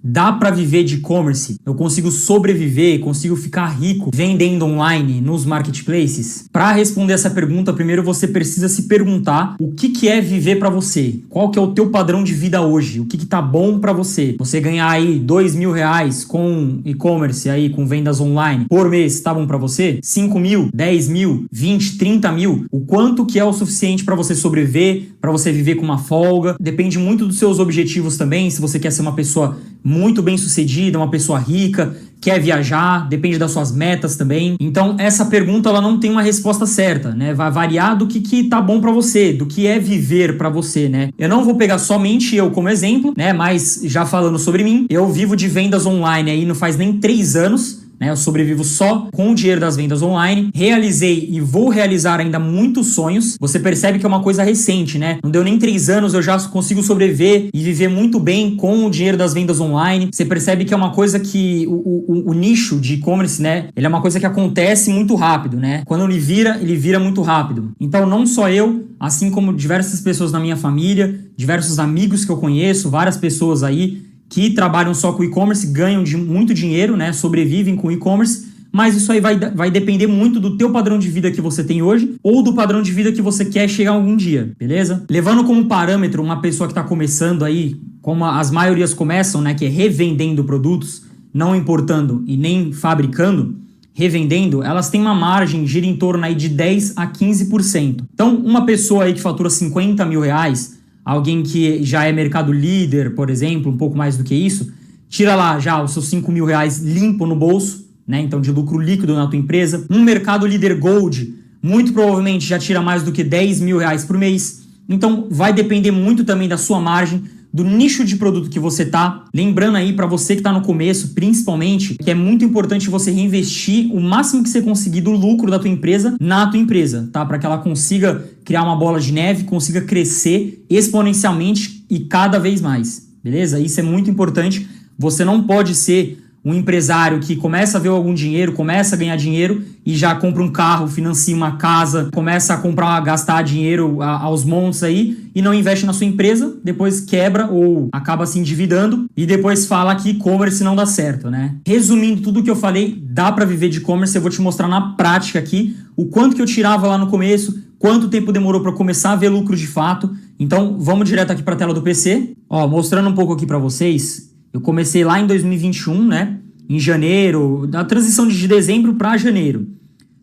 Dá para viver de e-commerce? Eu consigo sobreviver, consigo ficar rico vendendo online nos marketplaces? Para responder essa pergunta, primeiro você precisa se perguntar o que é viver para você. Qual que é o teu padrão de vida hoje? O que tá bom para você? Você ganhar aí R$ 2.000 com e-commerce aí, com vendas online por mês, tá bom para você? 5 mil, 10 mil, 20, 30 mil? O quanto que é o suficiente para você sobreviver, para você viver com uma folga? Depende muito dos seus objetivos também, se você quer ser uma pessoa muito bem sucedida, uma pessoa rica, quer viajar, depende das suas metas também. Então essa pergunta ela não tem uma resposta certa, né? Vai variar do que tá bom para você, do que é viver para você, né? Eu não vou pegar somente eu como exemplo, né? Mas já falando sobre mim, eu vivo de vendas online aí não faz nem 3 anos. Eu sobrevivo só com o dinheiro das vendas online. Realizei e vou realizar ainda muitos sonhos. Você percebe que é uma coisa recente, né? Não deu nem 3 anos, eu já consigo sobreviver e viver muito bem com o dinheiro das vendas online. Você percebe que é uma coisa que o nicho de e-commerce, né? Ele é uma coisa que acontece muito rápido, né? Quando ele vira muito rápido. Então não só eu, assim como diversas pessoas na minha família, diversos amigos que eu conheço, várias pessoas aí que trabalham só com e-commerce, ganham muito dinheiro, né? Sobrevivem com e-commerce, mas isso aí vai depender muito do teu padrão de vida que você tem hoje ou do padrão de vida que você quer chegar algum dia, beleza? Levando como parâmetro uma pessoa que está começando aí, como as maiorias começam, né? Que é revendendo produtos, não importando e nem fabricando, revendendo, elas têm uma margem, gira em torno aí de 10 a 15%. Então, uma pessoa aí que fatura 50 mil reais, alguém que já é mercado líder, por exemplo, um pouco mais do que isso, tira lá já os seus 5 mil reais limpo no bolso, né? Então de lucro líquido na tua empresa. Um mercado líder gold, muito provavelmente já tira mais do que 10 mil reais por mês. Então vai depender muito também da sua margem, do nicho de produto que você tá. Lembrando aí para você que tá no começo, principalmente, que é muito importante você reinvestir o máximo que você conseguir do lucro da tua empresa na tua empresa, tá? Para que ela consiga criar uma bola de neve, consiga crescer exponencialmente e cada vez mais, beleza? Isso é muito importante. Você não pode ser um empresário que começa a ver algum dinheiro, começa a ganhar dinheiro e já compra um carro, financia uma casa, começa a gastar dinheiro aos montes aí e não investe na sua empresa, depois quebra ou acaba se endividando e depois fala que e-commerce não dá certo, né? Resumindo tudo o que eu falei, dá para viver de e-commerce, eu vou te mostrar na prática aqui o quanto que eu tirava lá no começo, quanto tempo demorou para começar a ver lucro de fato. Então vamos direto aqui para a tela do PC. Mostrando um pouco aqui para vocês. Eu comecei lá em 2021, né? Em janeiro, da transição de dezembro para janeiro.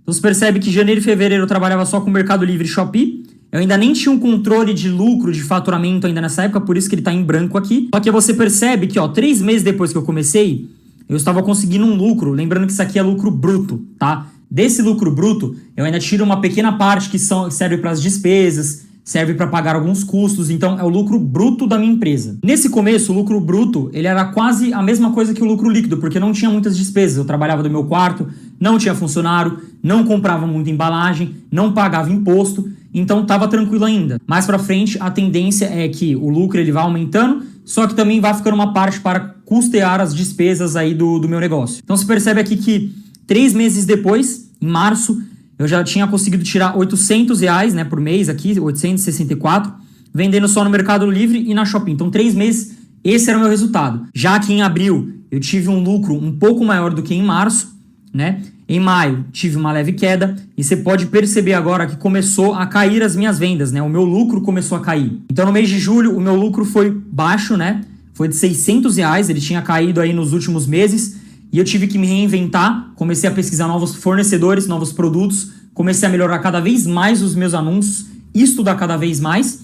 Então você percebe que janeiro e fevereiro eu trabalhava só com Mercado Livre e Shopee. Eu ainda nem tinha um controle de lucro, de faturamento ainda nessa época, por isso que ele está em branco aqui. Só que você percebe que 3 meses depois que eu comecei, eu estava conseguindo um lucro. Lembrando que isso aqui é lucro bruto, tá? Desse lucro bruto, eu ainda tiro uma pequena parte que serve para as despesas, serve para pagar alguns custos, então é o lucro bruto da minha empresa. Nesse começo, o lucro bruto, ele era quase a mesma coisa que o lucro líquido, porque não tinha muitas despesas. Eu trabalhava do meu quarto, não tinha funcionário, não comprava muita embalagem, não pagava imposto, então estava tranquilo ainda. Mais para frente, a tendência é que o lucro ele vai aumentando, só que também vai ficando uma parte para custear as despesas aí do meu negócio. Então você percebe aqui que 3 meses depois, em março, eu já tinha conseguido tirar R$ 800, né, por mês aqui, 864, vendendo só no Mercado Livre e na Shopee. Então, 3 meses, esse era o meu resultado. Já que em abril eu tive um lucro um pouco maior do que em março, né? Em maio tive uma leve queda e você pode perceber agora que começou a cair as minhas vendas, né? O meu lucro começou a cair. Então, no mês de julho, o meu lucro foi baixo, né? Foi de R$ 600, ele tinha caído aí nos últimos meses. E eu tive que me reinventar, comecei a pesquisar novos fornecedores, novos produtos, comecei a melhorar cada vez mais os meus anúncios, estudar cada vez mais.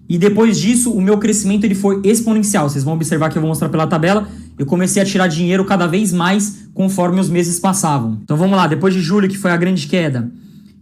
E depois disso, o meu crescimento ele foi exponencial. Vocês vão observar que eu vou mostrar pela tabela. Eu comecei a tirar dinheiro cada vez mais conforme os meses passavam. Então vamos lá, depois de julho, que foi a grande queda.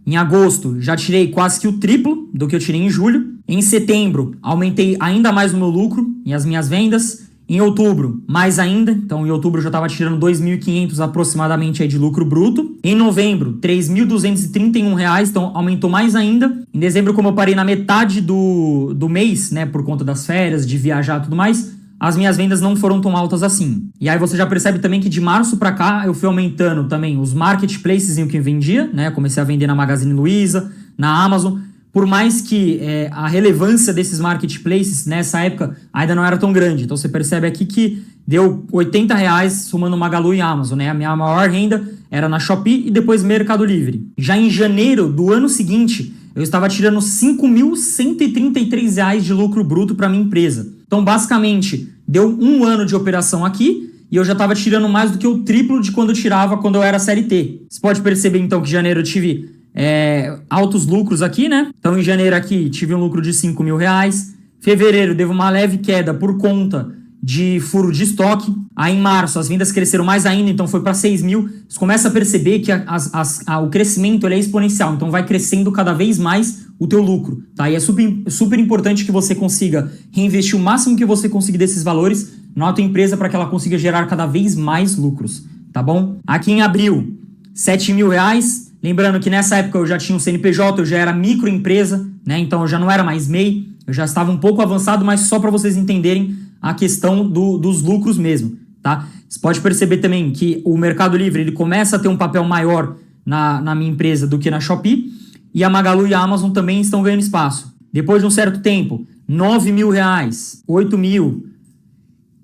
Em agosto, já tirei quase que o triplo do que eu tirei em julho. Em setembro, aumentei ainda mais o meu lucro e as minhas vendas. Em outubro, mais ainda. Então, em outubro eu já estava tirando R$ 2.500 aproximadamente aí de lucro bruto. Em novembro, R$ 3.231, então aumentou mais ainda. Em dezembro, como eu parei na metade do mês, né, por conta das férias, de viajar e tudo mais, as minhas vendas não foram tão altas assim. E aí você já percebe também que de março para cá eu fui aumentando também os marketplaces em que eu vendia, né? Comecei a vender na Magazine Luiza, na Amazon. por mais que a relevância desses marketplaces nessa época ainda não era tão grande. Então você percebe aqui que deu R$80 somando Magalu e Amazon, né? A minha maior renda era na Shopee e depois Mercado Livre. Já em janeiro do ano seguinte, eu estava tirando R$5.133 de lucro bruto para minha empresa. Então, basicamente, deu um ano de operação aqui e eu já estava tirando mais do que o triplo de quando eu tirava quando eu era CLT. Você pode perceber, então, que em janeiro eu tive altos lucros aqui, né? Então, em janeiro aqui, tive um lucro de R$5.000. Fevereiro, teve uma leve queda por conta de furo de estoque. Aí, em março, as vendas cresceram mais ainda, então foi para 6 mil. Você começa a perceber que o crescimento ele é exponencial, então vai crescendo cada vez mais o teu lucro, tá? E é super importante que você consiga reinvestir o máximo que você conseguir desses valores na tua empresa para que ela consiga gerar cada vez mais lucros, tá bom? Aqui em abril, R$7.000. Lembrando que nessa época eu já tinha um CNPJ, eu já era microempresa, né? Então eu já não era mais MEI, eu já estava um pouco avançado, mas só para vocês entenderem a questão dos lucros mesmo, tá? Você pode perceber também que o Mercado Livre ele começa a ter um papel maior na minha empresa do que na Shopee, e a Magalu e a Amazon também estão ganhando espaço. Depois de um certo tempo, R$9.000, 8 mil,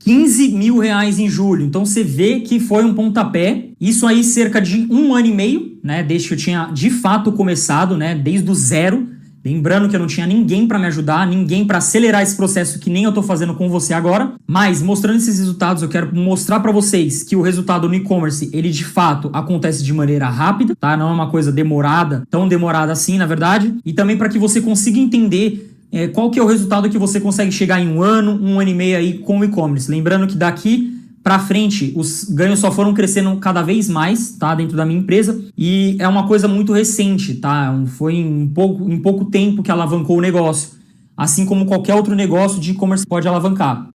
R$15.000 em julho. Então você vê que foi um pontapé. Isso aí cerca de um ano e meio, né? Desde que eu tinha de fato começado, né? Desde o zero. Lembrando que eu não tinha ninguém para me ajudar, ninguém para acelerar esse processo que nem eu estou fazendo com você agora. Mas mostrando esses resultados, eu quero mostrar para vocês que o resultado no e-commerce, ele de fato acontece de maneira rápida, tá? Não é uma coisa demorada, tão demorada assim, na verdade. E também para que você consiga entender qual que é o resultado que você consegue chegar em um ano e meio aí com o e-commerce. Lembrando que daqui para frente, os ganhos só foram crescendo cada vez mais, tá? Dentro da minha empresa. E é uma coisa muito recente, tá? Foi em pouco tempo que alavancou o negócio. Assim como qualquer outro negócio de e-commerce pode alavancar.